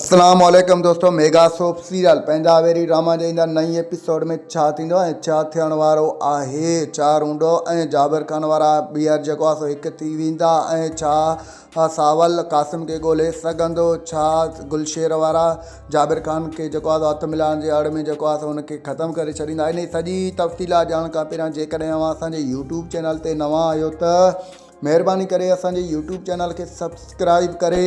अस्सलाम वालेकुम दोस्तों। मेगा सोप सीरियल पंहिंजा वेरी ड्रामा जे ईंदा नई एपिसोड में छा थींदो ऐं छा थियण वारो आहे। चार ऊंडो ऐं जाबिर खान वारा ॿीहर जेको आहे सो हिकु थी वेंदा ऐं छा सावल कासिम खे ॻोल्हे सघंदो। छा गुलशेर वारा जाबिर खान खे जेको आहे हथु मिलाइण जे आड़ में जेको आहे सो हुनखे ख़तमु करे छॾींदा। इन सॼी तफ़सीलात ॼाण खां पहिरियां जेकॾहिं अव्हां असांजे यूट्यूब चैनल ते नवां आहियो त महिरबानी करे असांजे यूट्यूब चैनल खे सब्सक्राइब करे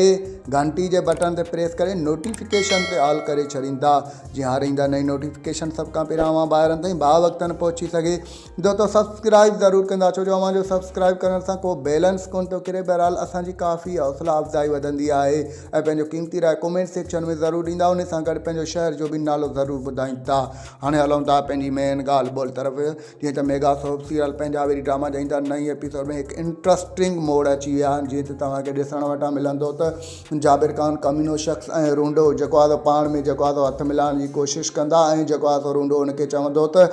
घंटी जे बटन ते प्रेस करे नोटिफिकेशन ते ऑल करे छॾींदा, जीअं हाणे ईंदा नई नोटिफिकेशन सभु खां पहिरियां अव्हां ॿाहिरनि ताईं वक़्तनि पहुची सघे। दोस्तो सब्सक्राइब ज़रूरु कंदा, छो जो अव्हां जो सब्सक्राइब करण सां को बैलेंस कोन थो किरे। बहरहाल असांजी काफ़ी हौसला अफ़ज़ाई वधंदी आहे ऐं पंहिंजो क़ीमती राय कमेंट सेक्शन में ज़रूरु ॾींदा, उन सां गॾु पंहिंजो शहर जो बि नालो ज़रूरु ॿुधाईंदा। हाणे हलूं था पंहिंजी मेन ॻाल्हि ॿोल तरफ़। जीअं त मेगा सोप सीरियल पंहिंजा वेरी ड्रामा जा ईंदा नई एपिसोड में हिकु इंट्रस्टिंग मोड अची विया आहिनि। जीअं त तव्हांखे ॾिसण वटां मिलंदो त जाबिर खान कमीनो शख़्स ऐं रूंडो जेको आहे पाण में जेको आहे हथु मिलाइण जी कोशिशि कंदा ऐं जेको आहे रूंडो हुनखे चवंदो त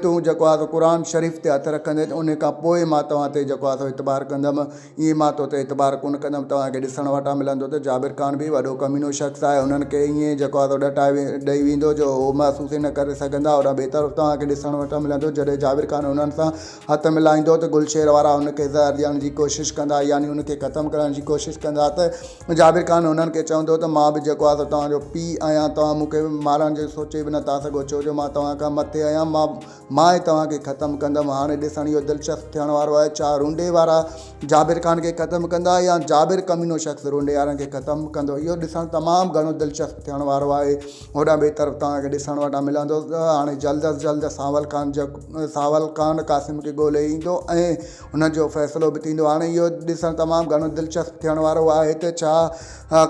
तूं जेको आहे क़ुर शरीफ़ ते हथु रखंदे उन खां पोइ मां तव्हां ते जेको आहे इतबार कंदुमि, ईअं मां तो ते इतबार कोन कंदुमि। तव्हांखे ॾिसण वटां मिलंदो त जाबिर खान बि वॾो कमीनो शख़्स आहे, हुननि खे ईअं जेको आहे ॾटाए ॾेई वेंदो जो उहो महसूस ई न करे सघंदा। ओॾा ॿिए तरफ़ तव्हांखे ॾिसण वटां मिलंदो जॾहिं जाबिर खान हुननि सां हथु मिलाईंदो त गुलशेर वारा हुनखे ज़हर ॾियण जी कोशिशि कंदा, यानी हुनखे ख़तमु करण जी कोशिशि कंदा। त जाबिर खान हुननि खे चवंदो त मां बि जेको आहे तव्हांजो पीउ आहियां, तव्हां मूंखे मारण जो सोचे बि नथा सघो, छो जो मां तव्हां खां मथे आहियां, मां ई तव्हांखे ख़तमु कंदुमि। हाणे ॾिसण इहो दिलचस्पु थियण वारो आहे, छा रूंडे वारा जाबिर खान खे ख़तमु कंदा या जाबिर कमीनो शख़्स रूंडे वारनि खे ख़तमु कंदो। इहो ॾिसणु तमामु घणो दिलचस्पु थियण वारो आहे। होॾा ॿिए तरफ़ तव्हांखे ॾिसण वटां मिलंदो त हाणे जल्द अज़ जल्द सावल खान कासिम खे ॻोल्हे ईंदो ऐं हुन जो फ़ैसिलो बि थींदो। हाणे इहो ॾिसणु तमामु घणो दिलचस्पु थियण वारो आहे त छा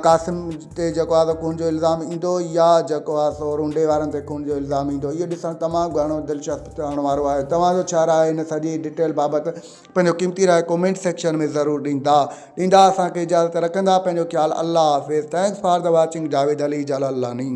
कासिम ते जेको आहे खून जो इल्ज़ाम ईंदो या जेको आहे सो रूंडे वारनि ते खून जो इल्ज़ाम ईंदो। इहो ॾिसणु तमामु घणो दिलचस्पु थियण वारो आहे। तव्हांजो छा राय हिन सॼी डिटेल बाबति पंहिंजो क़ीमती राय कमेंट सेक्शन में ज़रूरु ॾींदा। असांखे इजाज़त रखंदा। पंहिंजो ख़्यालु। अल्लाह हाफ़िज़। Thanks for the watching. Javed Ali जलालानी।